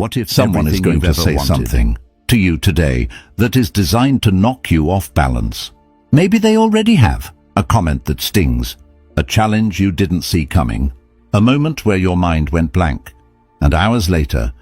What if Someone is going to say something to you today that is designed to knock you off balance? Maybe they already have. A comment that stings, a challenge you didn't see coming, a moment where your mind went blank, and hours later,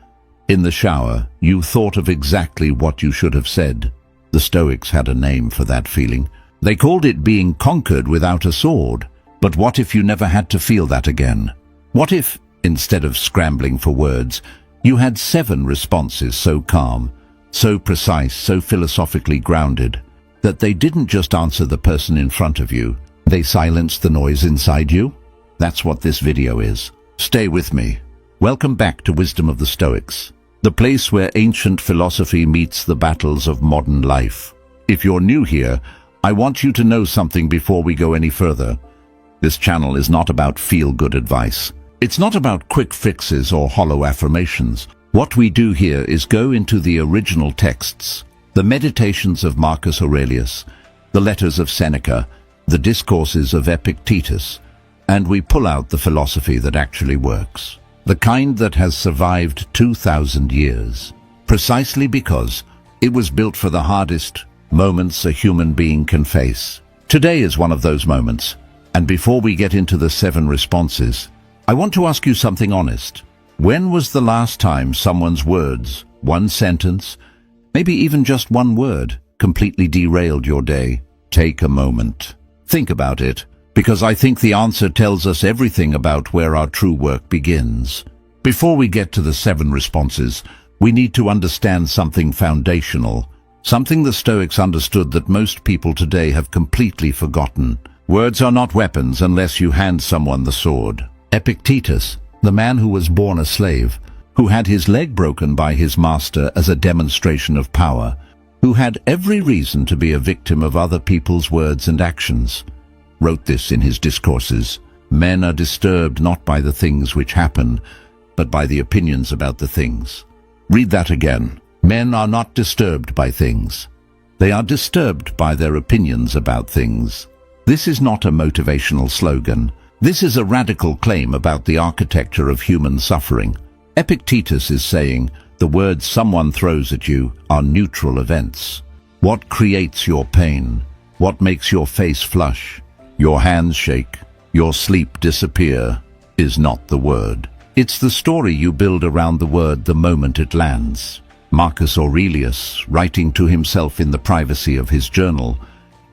in the shower, you thought of exactly what you should have said. The Stoics had a name for that feeling. They called it being conquered without a sword. But what if you never had to feel that again? What if, instead of scrambling for words, you had 7 responses so calm, so precise, so philosophically grounded, that they didn't just answer the person in front of you, they silenced the noise inside you? That's what this video is. Stay with me. Welcome back to Wisdom of the Stoics, the place where ancient philosophy meets the battles of modern life. If you're new here, I want you to know something before we go any further. This channel is not about feel-good advice. It's not about quick fixes or hollow affirmations. What we do here is go into the original texts, the meditations of Marcus Aurelius, the letters of Seneca, the discourses of Epictetus, and we pull out the philosophy that actually works, the kind that has survived 2,000 years, precisely because it was built for the hardest moments a human being can face. Today is one of those moments, and before we get into the 7 responses, I want to ask you something honest. When was the last time someone's words, one sentence, maybe even just one word, completely derailed your day? Take a moment. Think about it, because I think the answer tells us everything about where our true work begins. Before we get to the 7 responses, we need to understand something foundational, something the Stoics understood that most people today have completely forgotten. Words are not weapons unless you hand someone the sword. Epictetus, the man who was born a slave, who had his leg broken by his master as a demonstration of power, who had every reason to be a victim of other people's words and actions, wrote this in his discourses. Men are disturbed not by the things which happen, but by the opinions about the things. Read that again. Men are not disturbed by things. They are disturbed by their opinions about things. This is not a motivational slogan. This is a radical claim about the architecture of human suffering. Epictetus is saying the words someone throws at you are neutral events. What creates your pain? What makes your face flush, your hands shake, your sleep disappear, is not the word. It's the story you build around the word the moment it lands. Marcus Aurelius, writing to himself in the privacy of his journal,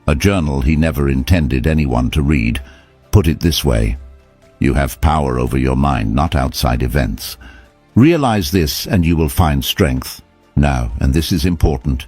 a journal he never intended anyone to read, put it this way: you have power over your mind, not outside events. Realize this and you will find strength. Now, and this is important,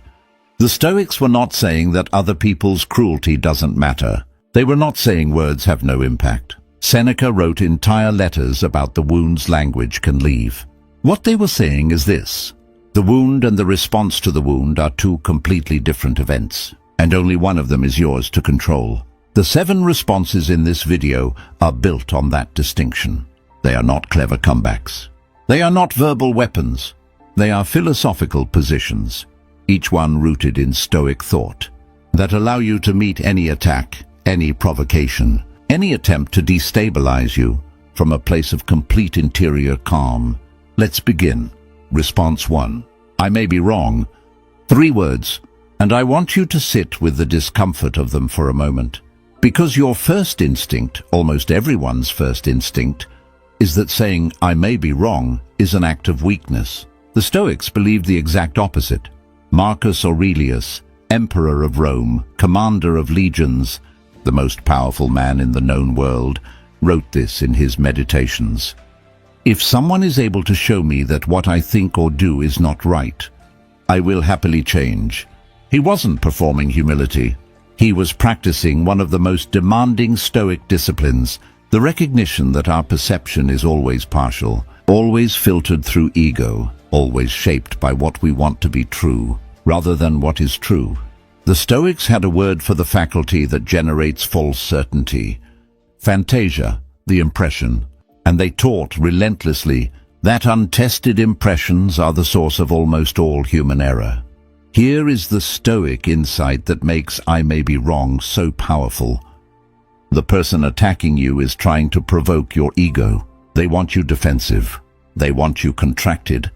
the Stoics were not saying that other people's cruelty doesn't matter. They were not saying words have no impact. Seneca wrote entire letters about the wounds language can leave. What they were saying is this: the wound and the response to the wound are 2 completely different events, and only one of them is yours to control. The 7 responses in this video are built on that distinction. They are not clever comebacks. They are not verbal weapons. They are philosophical positions, each one rooted in Stoic thought, that allow you to meet any attack, any provocation, any attempt to destabilize you from a place of complete interior calm. Let's begin. Response 1. I may be wrong. 3 words, and I want you to sit with the discomfort of them for a moment. Because your first instinct, almost everyone's first instinct, is that saying I may be wrong is an act of weakness. The Stoics believed the exact opposite. Marcus Aurelius, emperor of Rome, commander of legions, the most powerful man in the known world, wrote this in his meditations. If someone is able to show me that what I think or do is not right, I will happily change. He wasn't performing humility. He was practicing one of the most demanding Stoic disciplines, the recognition that our perception is always partial, always filtered through ego, always shaped by what we want to be true, rather than what is true. The Stoics had a word for the faculty that generates false certainty: fantasia, the impression, and they taught relentlessly that untested impressions are the source of almost all human error. Here is the Stoic insight that makes I may be wrong so powerful. The person attacking you is trying to provoke your ego. They want you defensive. They want you contracted.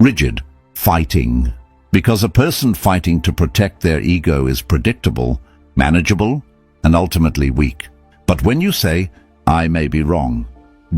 Rigid, fighting. Because a person fighting to protect their ego is predictable, manageable, and ultimately weak. But when you say, I may be wrong,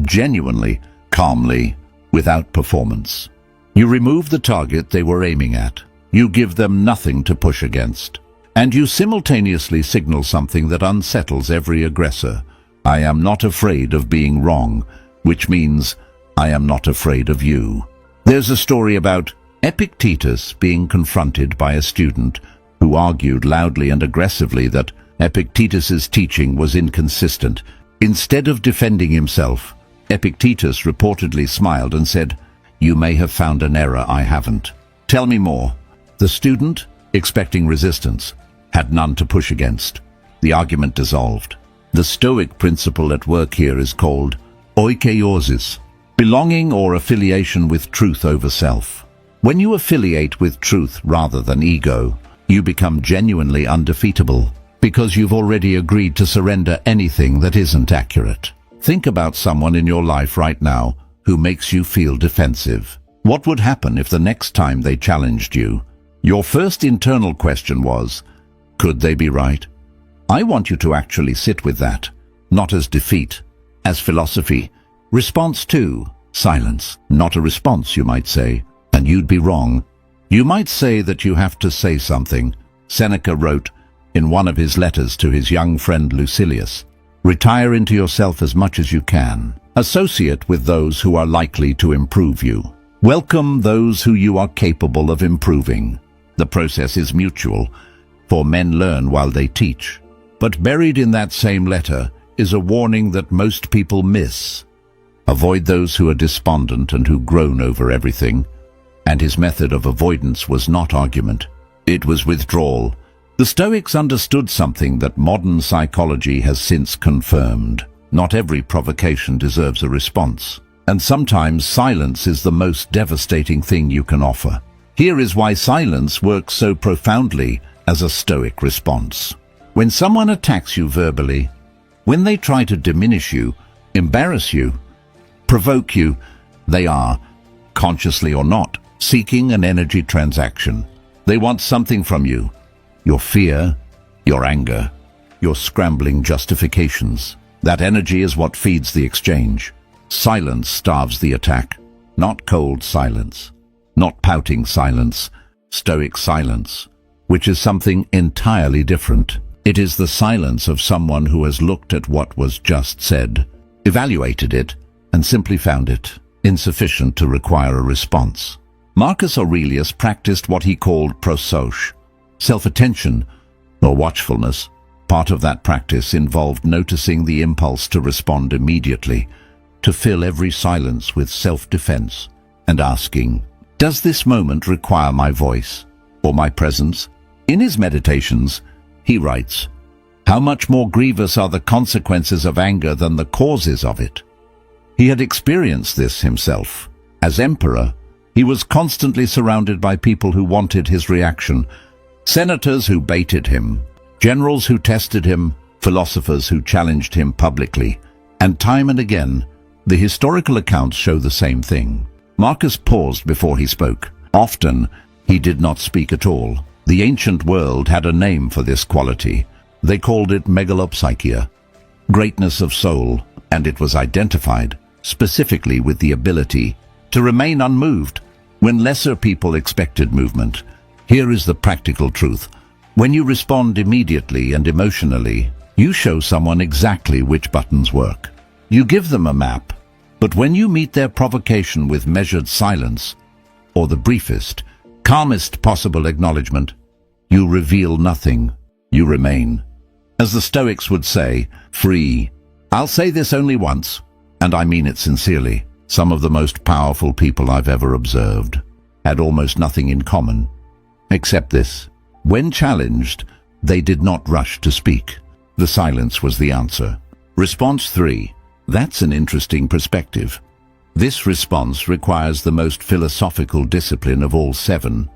genuinely, calmly, without performance, you remove the target they were aiming at. You give them nothing to push against. And you simultaneously signal something that unsettles every aggressor. I am not afraid of being wrong, which means I am not afraid of you. There's a story about Epictetus being confronted by a student who argued loudly and aggressively that Epictetus's teaching was inconsistent. Instead of defending himself, Epictetus reportedly smiled and said, "You may have found an error I haven't. Tell me more." The student, expecting resistance, had none to push against. The argument dissolved. The Stoic principle at work here is called oikeiosis, belonging or affiliation with truth over self. When you affiliate with truth rather than ego, you become genuinely undefeatable, because you've already agreed to surrender anything that isn't accurate. Think about someone in your life right now who makes you feel defensive. What would happen if the next time they challenged you, your first internal question was, could they be right? I want you to actually sit with that, not as defeat, as philosophy. Response 2, silence. Not a response, you might say, and you'd be wrong. You might say that you have to say something. Seneca wrote in one of his letters to his young friend Lucilius, retire into yourself as much as you can. Associate with those who are likely to improve you. Welcome those who you are capable of improving. The process is mutual, for men learn while they teach. But buried in that same letter is a warning that most people miss. Avoid those who are despondent and who groan over everything. And his method of avoidance was not argument. It was withdrawal. The Stoics understood something that modern psychology has since confirmed. Not every provocation deserves a response. And sometimes silence is the most devastating thing you can offer. Here is why silence works so profoundly as a Stoic response. When someone attacks you verbally, when they try to diminish you, embarrass you, provoke you, they are, consciously or not, seeking an energy transaction. They want something from you. Your fear, your anger, your scrambling justifications. That energy is what feeds the exchange. Silence starves the attack, not cold silence, not pouting silence, Stoic silence, which is something entirely different. It is the silence of someone who has looked at what was just said, evaluated it, and simply found it insufficient to require a response. Marcus Aurelius practiced what he called prosauche, self-attention or watchfulness. Part of that practice involved noticing the impulse to respond immediately, to fill every silence with self-defense, and asking, does this moment require my voice or my presence? In his meditations, he writes, how much more grievous are the consequences of anger than the causes of it? He had experienced this himself. As emperor, he was constantly surrounded by people who wanted his reaction, senators who baited him, generals who tested him, philosophers who challenged him publicly, and time and again, the historical accounts show the same thing. Marcus paused before he spoke. Often, he did not speak at all. The ancient world had a name for this quality. They called it megalopsychia, greatness of soul, and it was identified specifically with the ability to remain unmoved when lesser people expected movement. Here is the practical truth. When you respond immediately and emotionally, you show someone exactly which buttons work. You give them a map, but when you meet their provocation with measured silence, or the briefest, calmest possible acknowledgement, you reveal nothing, you remain. As the Stoics would say, free. I'll say this only once, and I mean it sincerely. Some of the most powerful people I've ever observed had almost nothing in common, except this. When challenged, they did not rush to speak. The silence was the answer. Response 3. That's an interesting perspective. This response requires the most philosophical discipline of all 7,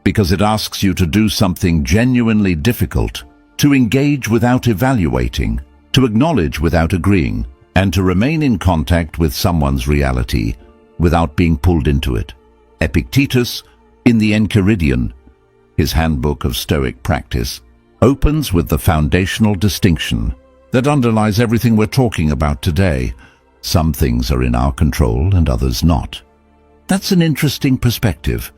because it asks you to do something genuinely difficult, to engage without evaluating, to acknowledge without agreeing, and to remain in contact with someone's reality without being pulled into it. Epictetus, in the Enchiridion, his handbook of Stoic practice, opens with the foundational distinction that underlies everything we're talking about today. Some things are in our control and others not. That's an interesting perspective,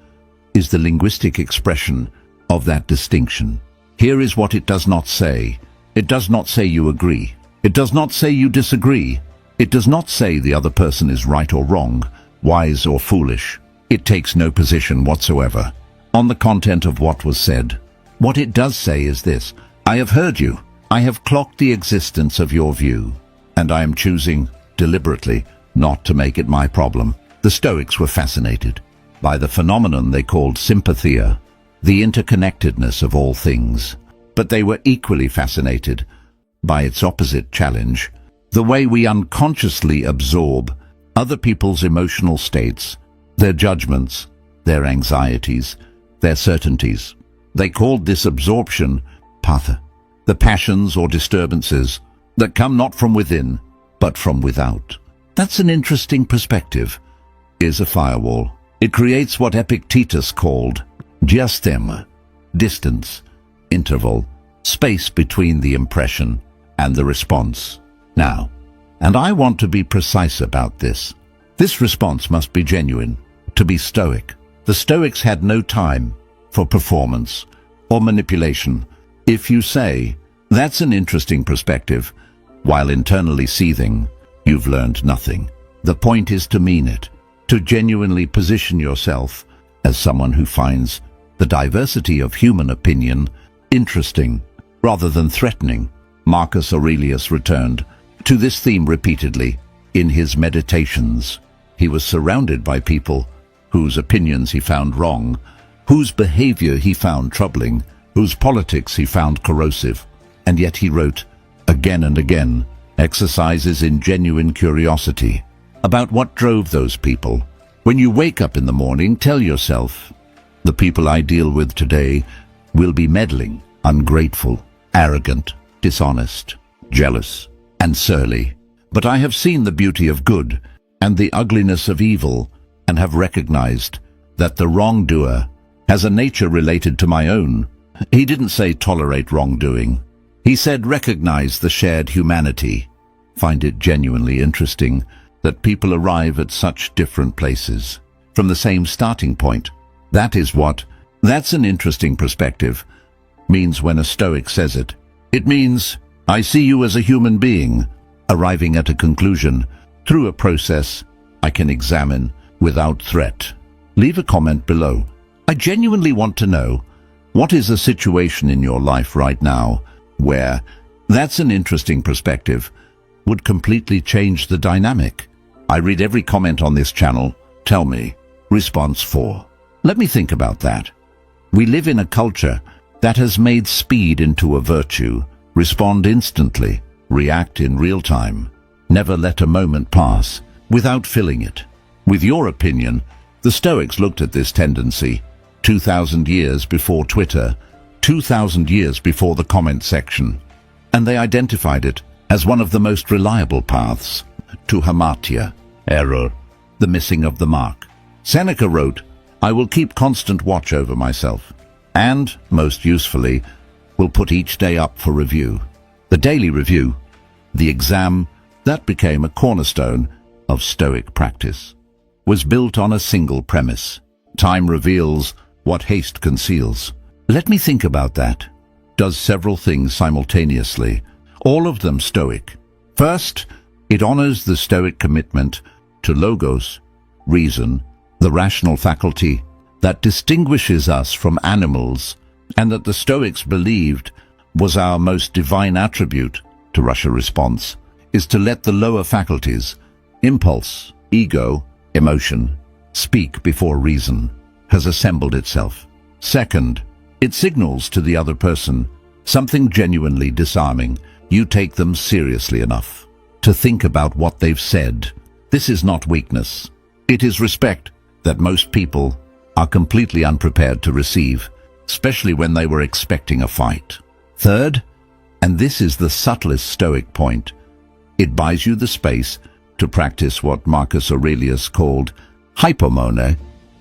is the linguistic expression of that distinction. Here is what it does not say. It does not say you agree. It does not say you disagree. It does not say the other person is right or wrong, wise or foolish. It takes no position whatsoever on the content of what was said. What it does say is this: I have heard you. I have clocked the existence of your view, and I am choosing, deliberately, not to make it my problem. The Stoics were fascinated by the phenomenon they called sympathia, the interconnectedness of all things. But they were equally fascinated by its opposite challenge, the way we unconsciously absorb other people's emotional states, their judgments, their anxieties, their certainties. They called this absorption patha, the passions or disturbances that come not from within, but from without. That's an interesting perspective. Is a firewall. It creates what Epictetus called diastema, distance, interval, space between the impression and the response. Now, and I want to be precise about this. This response must be genuine, to be Stoic. The Stoics had no time for performance or manipulation. If you say, that's an interesting perspective, while internally seething, you've learned nothing. The point is to mean it, to genuinely position yourself as someone who finds the diversity of human opinion interesting rather than threatening. Marcus Aurelius returned to this theme repeatedly in his meditations. He was surrounded by people whose opinions he found wrong, whose behavior he found troubling, whose politics he found corrosive, and yet he wrote, again and again, exercises in genuine curiosity about what drove those people. When you wake up in the morning, tell yourself, the people I deal with today will be meddling, ungrateful, arrogant, dishonest, jealous, and surly. But I have seen the beauty of good and the ugliness of evil, and have recognized that the wrongdoer has a nature related to my own. He didn't say tolerate wrongdoing. He said recognize the shared humanity. Find it genuinely interesting that people arrive at such different places from the same starting point. That's an interesting perspective means when a Stoic says it. It means, I see you as a human being, arriving at a conclusion through a process I can examine without threat. Leave a comment below. I genuinely want to know, what is a situation in your life right now where that's an interesting perspective would completely change the dynamic? I read every comment on this channel. Tell me. Response 4. Let me think about that. We live in a culture that has made speed into a virtue. Respond instantly. React in real time. Never let a moment pass without filling it with your opinion. The Stoics looked at this tendency 2,000 years before Twitter, 2,000 years before the comment section, and they identified it as one of the most reliable paths to hamartia, error, the missing of the mark. Seneca wrote, I will keep constant watch over myself, and, most usefully, will put each day up for review. The daily review, the exam, that became a cornerstone of Stoic practice, was built on a single premise. Time reveals what haste conceals. Let me think about that. Does several things simultaneously, all of them Stoic. First, it honors the Stoic commitment to logos, reason, the rational faculty that distinguishes us from animals, and that the Stoics believed was our most divine attribute. To rush a response is to let the lower faculties, impulse, ego, emotion, speak before reason has assembled itself. Second, it signals to the other person something genuinely disarming. You take them seriously enough to think about what they've said. This is not weakness. It is respect that most people are completely unprepared to receive, especially when they were expecting a fight. Third, and this is the subtlest Stoic point, it buys you the space to practice what Marcus Aurelius called hypomone,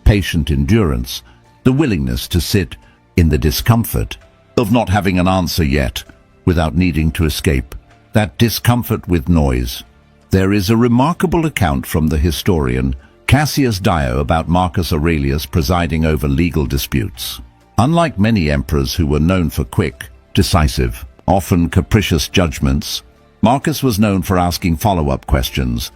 patient endurance, the willingness to sit in the discomfort of not having an answer yet without needing to escape that discomfort with noise. There is a remarkable account from the historian Cassius Dio about Marcus Aurelius presiding over legal disputes. Unlike many emperors who were known for quick, decisive, often capricious judgments, Marcus was known for asking follow-up questions,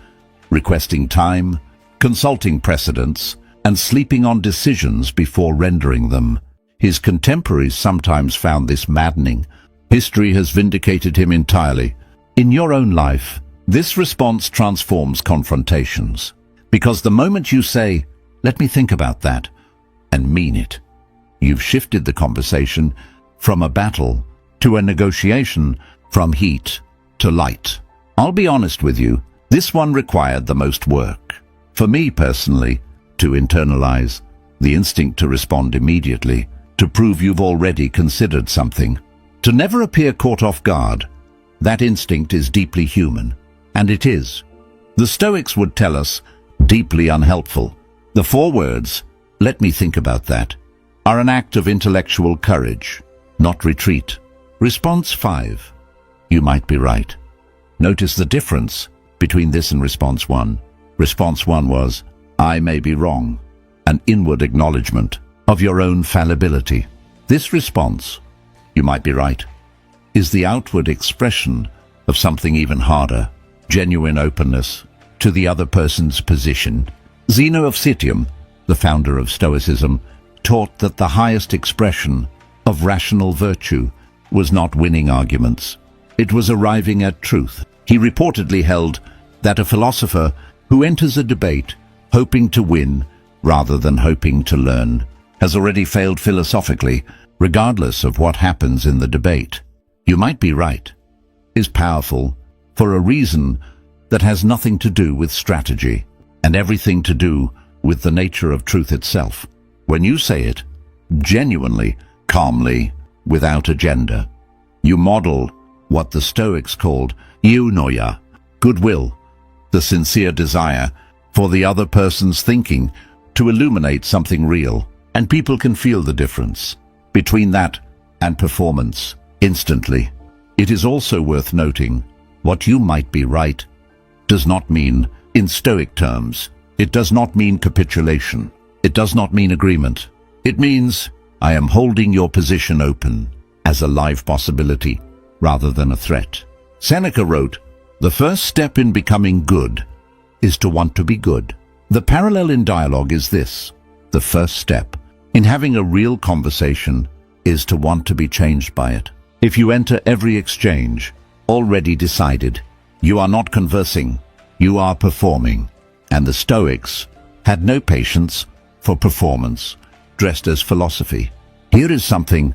requesting time, consulting precedents, and sleeping on decisions before rendering them. His contemporaries sometimes found this maddening. History has vindicated him entirely. In your own life, this response transforms confrontations. Because the moment you say, "Let me think about that," and mean it, you've shifted the conversation from a battle to a negotiation, from heat to light. I'll be honest with you, this one required the most work. For me personally, to internalize the instinct to respond immediately, to prove you've already considered something, to never appear caught off guard. That instinct is deeply human, and it is. The Stoics would tell us, deeply unhelpful. The 4 words, "Let me think about that," are an act of intellectual courage, not retreat. Response 5. You might be right. Notice the difference between this and response 1. Response 1 was, "I may be wrong," an inward acknowledgement of your own fallibility. This response, "You might be right," is the outward expression of something even harder, genuine openness to the other person's position. Zeno of Citium, the founder of Stoicism, taught that the highest expression of rational virtue was not winning arguments. It was arriving at truth. He reportedly held that a philosopher who enters a debate hoping to win rather than hoping to learn has already failed philosophically, regardless of what happens in the debate. "You might be right" is powerful for a reason that has nothing to do with strategy and everything to do with the nature of truth itself. When you say it, genuinely, calmly, without agenda, you model what the Stoics called eunoia, goodwill, the sincere desire for the other person's thinking to illuminate something real, and people can feel the difference between that and performance instantly. It is also worth noting, what you might be right does not mean, in Stoic terms, it does not mean capitulation. It does not mean agreement. It means, I am holding your position open as a live possibility rather than a threat. Seneca wrote, "The first step in becoming good is to want to be good." The parallel in dialogue is this. The first step in having a real conversation is to want to be changed by it. If you enter every exchange already decided, you are not conversing, you are performing. And the Stoics had no patience for performance, dressed as philosophy. Here is something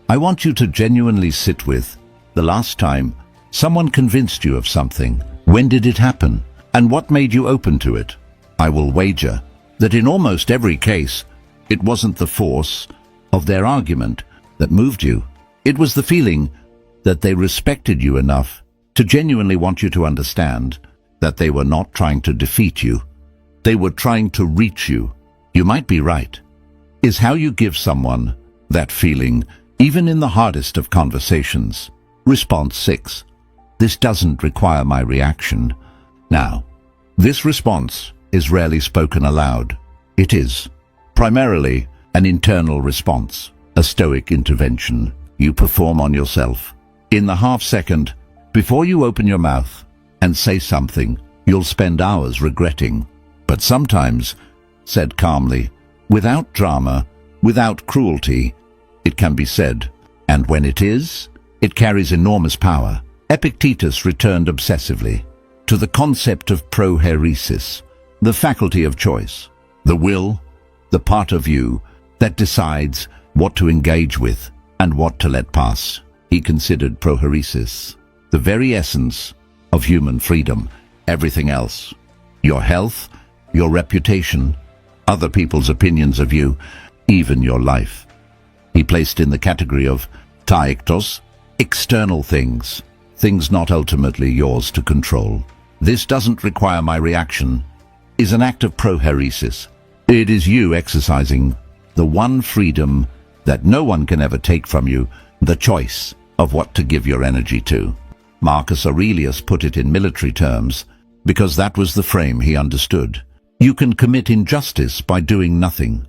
I want you to genuinely sit with. The last time someone convinced you of something, when did it happen? And what made you open to it? I will wager that in almost every case, it wasn't the force of their argument that moved you. It was the feeling that they respected you enough to genuinely want you to understand that they were not trying to defeat you. They were trying to reach you. "You might be right" is how you give someone that feeling, even in the hardest of conversations. Response 6. This doesn't require my reaction. Now, this response is rarely spoken aloud. It is primarily an internal response, a Stoic intervention you perform on yourself. In the half second before you open your mouth and say something you'll spend hours regretting, but sometimes, said calmly, without drama, without cruelty, it can be said, and when it is, it carries enormous power. Epictetus returned obsessively to the concept of prohairesis, the faculty of choice, the will, the part of you that decides what to engage with and what to let pass. He considered prohairesis the very essence of human freedom. Everything else, your health, your reputation, other people's opinions of you, even your life, he placed in the category of taiktos, external things, things not ultimately yours to control. This doesn't require my reaction is an act of prohairesis. It is you exercising the one freedom that no one can ever take from you, the choice of what to give your energy to. Marcus Aurelius put it in military terms because that was the frame he understood. You can commit injustice by doing nothing.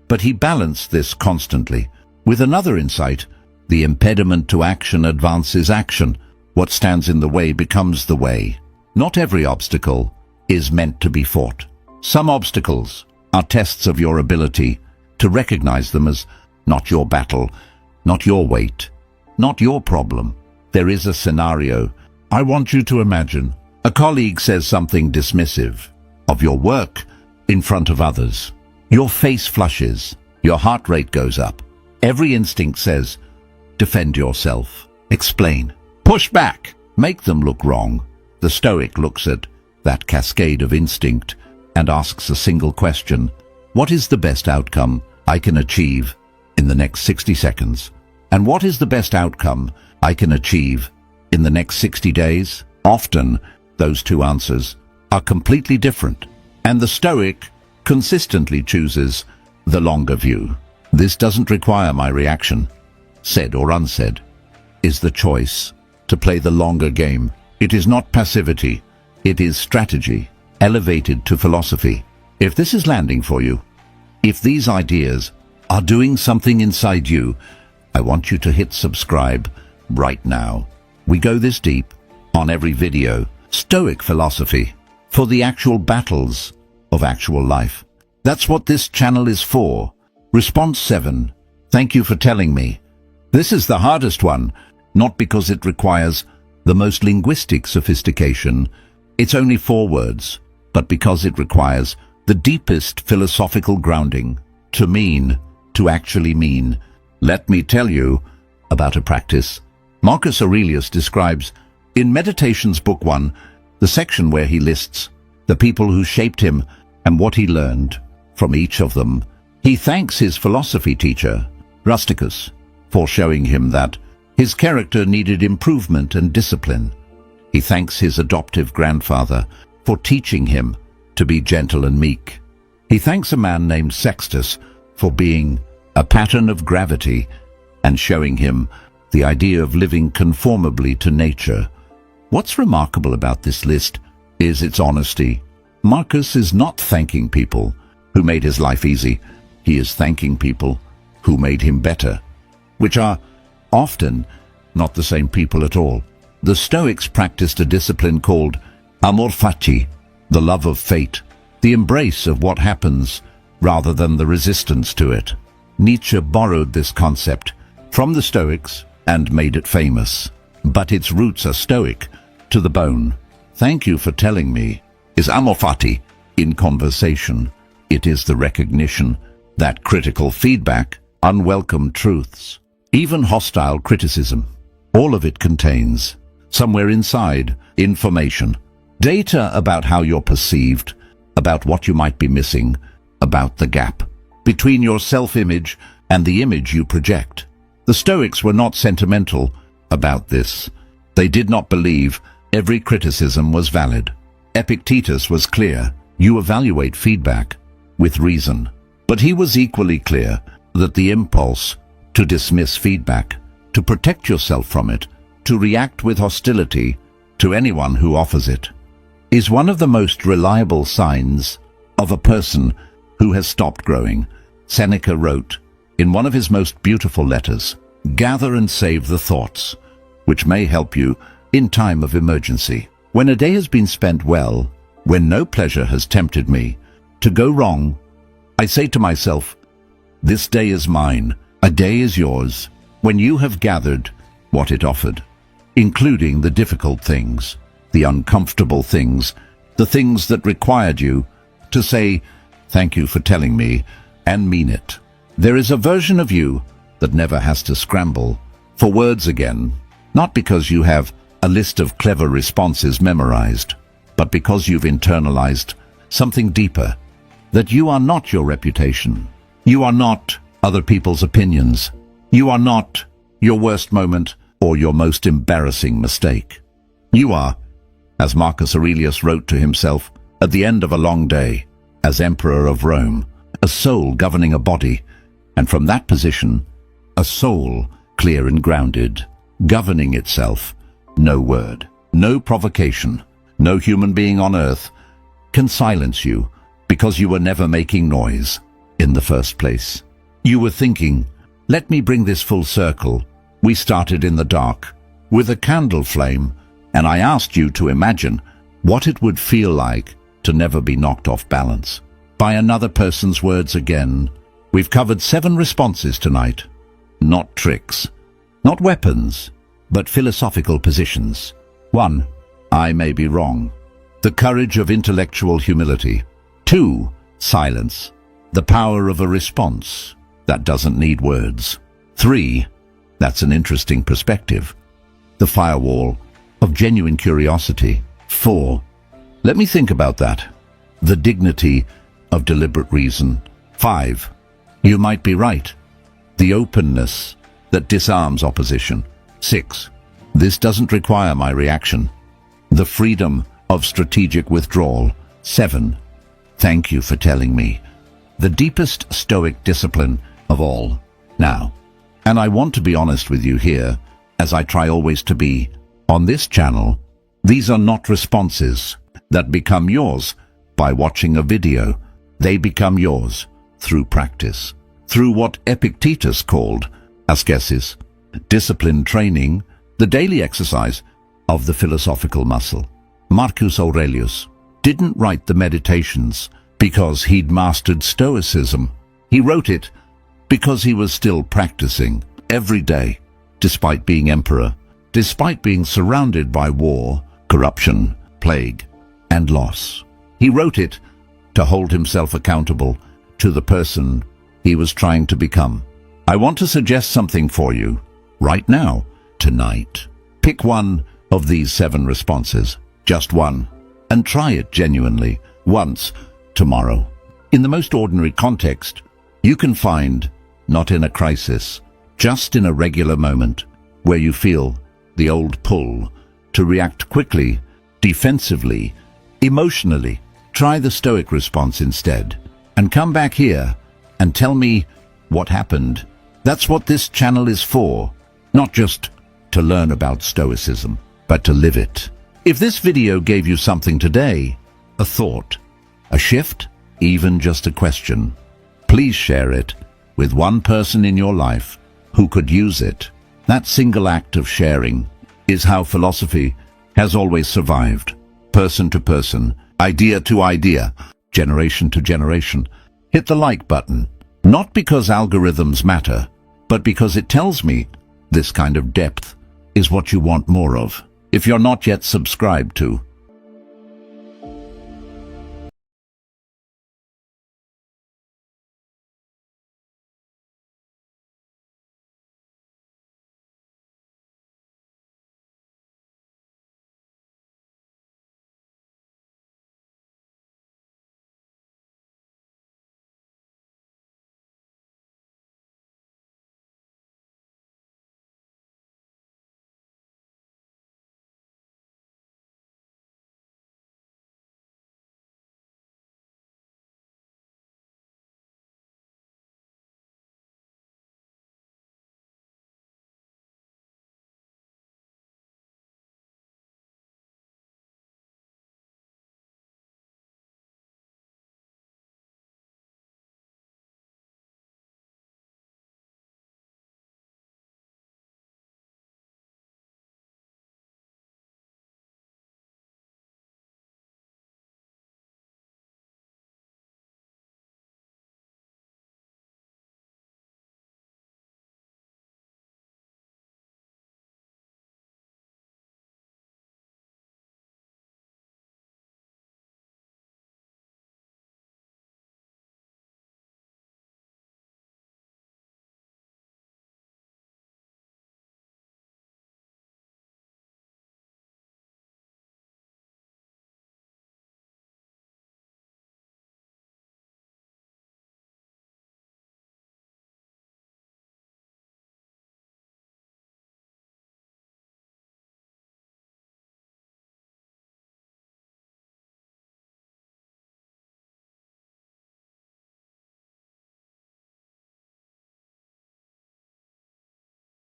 But he balanced this constantly with another insight: the impediment to action advances action. What stands in the way becomes the way. Not every obstacle is meant to be fought. Some obstacles are tests of your ability to recognize them as not your battle, not your weight, not your problem. There is a scenario. I want you to imagine a colleague says something dismissive of your work in front of others. Your face flushes, your heart rate goes up. Every instinct says, defend yourself, explain, push back, make them look wrong. The Stoic looks at that cascade of instinct and asks a single question: what is the best outcome I can achieve in the next 60 seconds? And what is the best outcome I can achieve in the next 60 days? Often, those two answers are completely different, and the Stoic consistently chooses the longer view. This doesn't require my reaction, said or unsaid, is the choice to play the longer game. It is not passivity, it is strategy, elevated to philosophy. If this is landing for you, if these ideas are doing something inside you, I want you to hit subscribe right now. We go this deep on every video. Stoic philosophy for the actual battles of actual life. That's what this channel is for. Response 7. Thank you for telling me. This is the hardest one, not because it requires the most linguistic sophistication. It's only 4 words, but because it requires the deepest philosophical grounding. To mean, to actually mean. Let me tell you about a practice Marcus Aurelius describes in Meditations Book 1, the section where he lists the people who shaped him and what he learned from each of them. He thanks his philosophy teacher, Rusticus, for showing him that his character needed improvement and discipline. He thanks his adoptive grandfather for teaching him to be gentle and meek. He thanks a man named Sextus for being a pattern of gravity and showing him the idea of living conformably to nature. What's remarkable about this list is its honesty. Marcus is not thanking people who made his life easy. He is thanking people who made him better, which are often not the same people at all. The Stoics practiced a discipline called amor fati, the love of fate, the embrace of what happens rather than the resistance to it. Nietzsche borrowed this concept from the Stoics and made it famous, but its roots are Stoic to the bone. Thank you for telling me is amor fati in conversation. It is the recognition that critical feedback, unwelcome truths, even hostile criticism, all of it contains, somewhere inside, information, data about how you're perceived, about what you might be missing, about the gap between your self-image and the image you project. The Stoics were not sentimental about this. They did not believe every criticism was valid. Epictetus was clear: you evaluate feedback with reason. But he was equally clear that the impulse to dismiss feedback, to protect yourself from it, to react with hostility to anyone who offers it, is one of the most reliable signs of a person who has stopped growing. Seneca wrote in one of his most beautiful letters, "Gather and save the thoughts which may help you in time of emergency. When a day has been spent well, when no pleasure has tempted me to go wrong, I say to myself, this day is mine, a day is yours, when you have gathered what it offered, including the difficult things, the uncomfortable things, the things that required you to say, thank you for telling me, and mean it. There is a version of you that never has to scramble for words again, not because you have a list of clever responses memorized, but because you've internalized something deeper, that you are not your reputation. You are not other people's opinions. You are not your worst moment or your most embarrassing mistake. You are, as Marcus Aurelius wrote to himself at the end of a long day, as Emperor of Rome, a soul governing a body, and from that position, a soul clear and grounded, governing itself. No word, no provocation, no human being on earth can silence you because you were never making noise in the first place. You were thinking, let me bring this full circle. We started in the dark with a candle flame, and I asked you to imagine what it would feel like to never be knocked off balance by another person's words again. We've covered 7 responses tonight. Not tricks, not weapons, but philosophical positions. 1. I may be wrong. The courage of intellectual humility. 2. Silence. The power of a response that doesn't need words. 3. That's an interesting perspective. The firewall of genuine curiosity. 4. Let me think about that. The dignity of deliberate reason. 5. You might be right. The openness that disarms opposition. 6. This doesn't require my reaction. The freedom of strategic withdrawal. 7. Thank you for telling me. The deepest Stoic discipline of all. Now, and I want to be honest with you here, as I try always to be, on this channel, these are not responses that become yours by watching a video. They become yours through practice, through what Epictetus called ascesis, discipline training, the daily exercise of the philosophical muscle. Marcus Aurelius didn't write the Meditations because he'd mastered Stoicism. He wrote it because he was still practicing every day, despite being emperor, despite being surrounded by war, corruption, plague, and loss. He wrote it to hold himself accountable to the person he was trying to become. I want to suggest something for you right now, tonight. Pick one of these 7 responses, just one, and try it genuinely once tomorrow. In the most ordinary context you can find, not in a crisis, just in a regular moment where you feel the old pull to react quickly, defensively, emotionally. Try the Stoic response instead, and come back here and tell me what happened. That's what this channel is for, not just to learn about Stoicism, but to live it. If this video gave you something today, a thought, a shift, even just a question, please share it with one person in your life who could use it. That single act of sharing is how philosophy has always survived, person to person, idea to idea, generation to generation. Hit the like button, not because algorithms matter, but because it tells me this kind of depth is what you want more of. If you're not yet subscribed to